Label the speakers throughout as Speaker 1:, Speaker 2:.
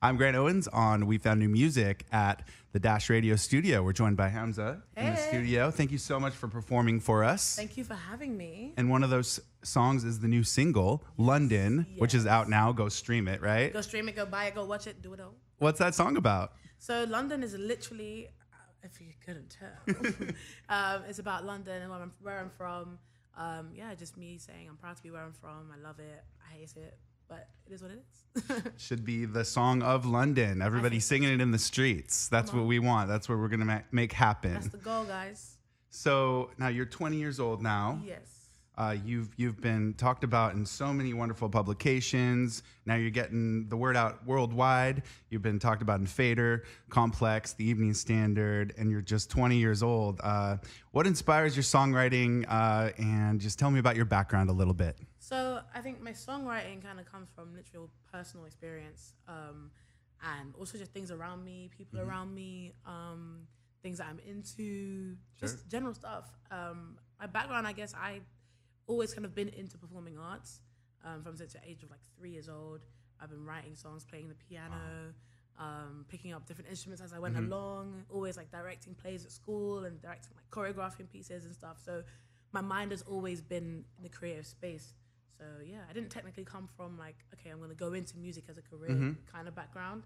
Speaker 1: I'm Grant Owens on We Found New Music at the Dash Radio studio. We're joined by HAMZAA in the studio. Thank you so much for performing for us.
Speaker 2: Thank you for having me.
Speaker 1: And one of those songs is the new single, London, which is out now. Go stream it, right?
Speaker 2: Go stream it, go buy it, go watch it, do it all.
Speaker 1: What's that song about?
Speaker 2: So London is literally, if you couldn't tell, it's about London and where I'm from. Just me saying I'm proud to be where I'm from. I love it. I hate it. But it is what it is.
Speaker 1: Should be the song of London. Everybody singing it in the streets. That's what we want. That's what we're going to make happen.
Speaker 2: That's the goal, guys.
Speaker 1: So now you're 20 years old now.
Speaker 2: Yes.
Speaker 1: You've been talked about in so many wonderful publications. Now you're getting the word out worldwide. You've been talked about in Fader, Complex, The Evening Standard, and you're just 20 years old. What inspires your songwriting? And just tell me about your background a little bit.
Speaker 2: So I think my songwriting kind of comes from literal personal experience, and also just things around me, people around me, things that I'm into, just general stuff. My background, I guess, I always kind of been into performing arts from such an age of like 3 years old. I've been writing songs, playing the piano, picking up different instruments as I went along, always like directing plays at school and directing like choreographing pieces and stuff. So my mind has always been in the creative space. So yeah, I didn't technically come from like, okay, I'm going to go into music as a career kind of background,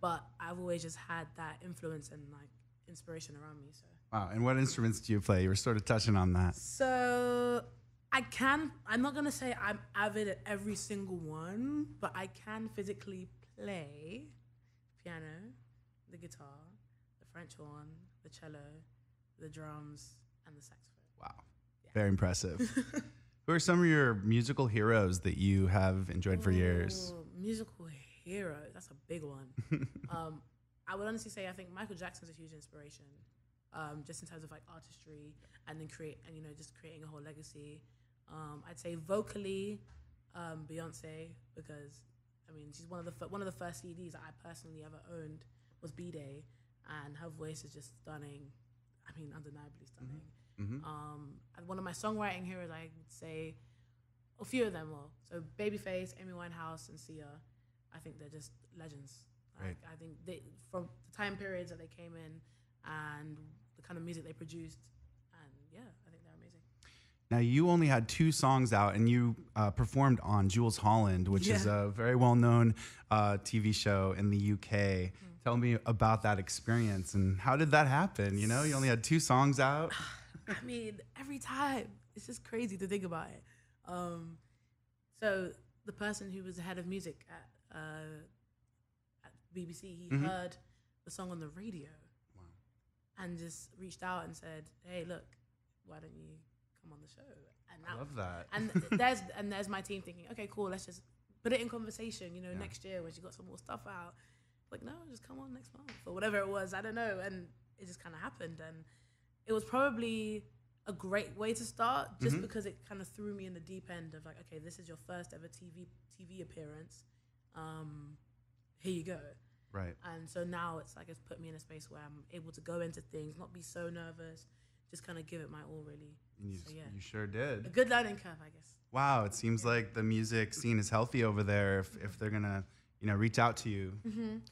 Speaker 2: but I've always just had that influence and like inspiration around me. So
Speaker 1: wow, and what instruments do you play? You were sort of touching on that.
Speaker 2: So I'm not going to say I'm avid at every single one, but I can physically play piano, the guitar, the French horn, the cello, the drums, and the saxophone.
Speaker 1: Wow, very impressive. Who are some of your musical heroes that you have enjoyed for years?
Speaker 2: Musical heroes, that's a big one. I would honestly say I think Michael Jackson's a huge inspiration, just in terms of like artistry and then just creating a whole legacy. I'd say vocally, Beyonce, because I mean she's one of the first CDs that I personally ever owned was B-Day, and her voice is just stunning. I mean, undeniably stunning. And one of my songwriting heroes, I would say, a few of them are. So Babyface, Amy Winehouse, and Sia, I think they're just legends. Like, I think from the time periods that they came in and the kind of music they produced, and yeah, I think they're amazing.
Speaker 1: Now, you only had 2 songs out, and you performed on Jools Holland, which is a very well-known TV show in the UK. Tell me about that experience, and how did that happen? You know, you only had 2 songs out.
Speaker 2: I mean, every time. It's just crazy to think about it. So the person who was the head of music at BBC, he heard the song on the radio and just reached out and said, hey, look, why don't you come on the show? And
Speaker 1: I love that.
Speaker 2: And there's my team thinking, okay, cool, let's just put it in conversation, next year when she got some more stuff out. Like, no, just come on next month or whatever it was. I don't know. And it just kind of happened. And it was probably a great way to start just because it kind of threw me in the deep end of like, okay, this is your first ever TV appearance. Here you go.
Speaker 1: Right.
Speaker 2: And so now it's like it's put me in a space where I'm able to go into things, not be so nervous, just kind of give it my all, really.
Speaker 1: You sure did.
Speaker 2: A good learning curve, I guess.
Speaker 1: Wow, it seems like the music scene is healthy over there if they're going to reach out to you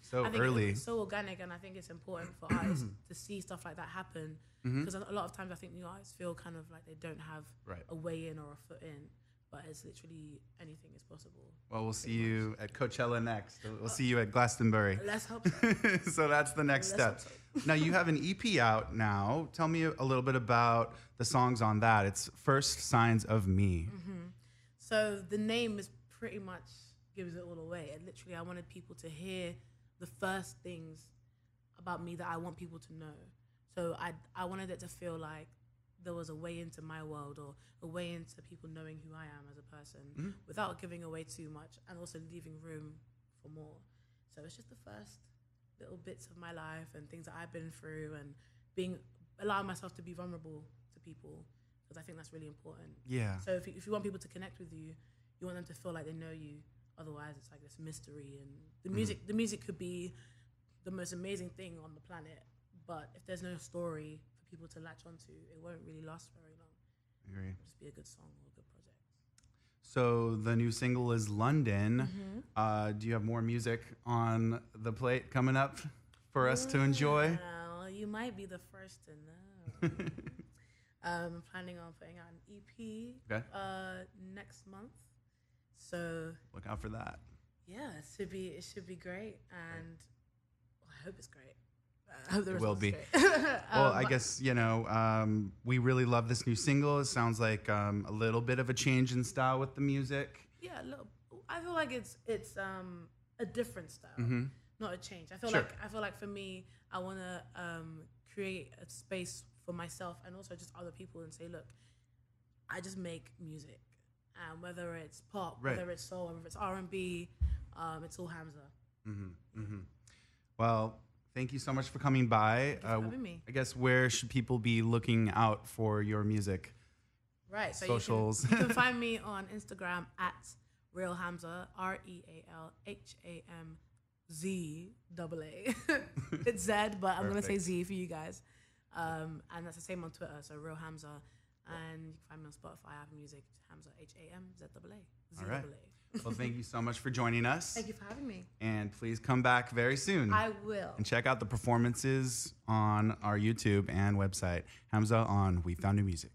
Speaker 1: so
Speaker 2: I think
Speaker 1: early.
Speaker 2: It's so organic, and I think it's important for artists to see stuff like that happen because a lot of times I think new artists feel kind of like they don't have a way in or a foot in, but it's literally anything is possible.
Speaker 1: Well, we'll see you at Coachella next. We'll see you at Glastonbury.
Speaker 2: Let's hope so.
Speaker 1: So that's the next step.
Speaker 2: So.
Speaker 1: Now, you have an EP out now. Tell me a little bit about the songs on that. It's First Signs of Me.
Speaker 2: So the name is pretty much gives it all away. And literally, I wanted people to hear the first things about me that I want people to know. So I wanted it to feel like there was a way into my world or a way into people knowing who I am as a person without giving away too much and also leaving room for more. So it's just the first little bits of my life and things that I've been through and allowing myself to be vulnerable to people because I think that's really important.
Speaker 1: Yeah.
Speaker 2: So if you want people to connect with you, you want them to feel like they know you. Otherwise, it's like this mystery, and the music could be the most amazing thing on the planet, but if there's no story for people to latch onto, it won't really last very long.
Speaker 1: I agree.
Speaker 2: It'll just be a good song or a good project.
Speaker 1: So the new single is London. Do you have more music on the plate coming up for us to enjoy?
Speaker 2: Well, you might be the first to know. I'm planning on putting out an EP next month. So
Speaker 1: Look out for that.
Speaker 2: yeah, it should be great, and I hope it's great. I hope the
Speaker 1: It will
Speaker 2: response
Speaker 1: be.
Speaker 2: is great.
Speaker 1: Well, I guess, we really love this new single. It sounds like a little bit of a change in style with the music.
Speaker 2: Yeah, look, I feel like it's a different style, not a change. I
Speaker 1: Sure.
Speaker 2: feel like for me, I want to create a space for myself and also just other people and say, look, I just make music, and whether it's pop,
Speaker 1: Right.
Speaker 2: whether it's soul, whether it's R&B, it's all HAMZAA.
Speaker 1: Well, thank you so much for coming by.
Speaker 2: Thank you for having me.
Speaker 1: I guess where should people be looking out for your music?
Speaker 2: Right. So
Speaker 1: Socials.
Speaker 2: You can find me on Instagram at Real HAMZAA, RealHamZAA. It's Z, but I'm gonna say
Speaker 1: Perfect.
Speaker 2: Z for you guys. And that's the same on Twitter. So Real HAMZAA, and you can find me on Spotify, Apple Music, HAMZAA, HAMZAA.
Speaker 1: All right. Well, thank you so much for joining us.
Speaker 2: Thank you for having me.
Speaker 1: And please come back very soon.
Speaker 2: I will.
Speaker 1: And check out the performances on our YouTube and website. HAMZAA on We Found New Music.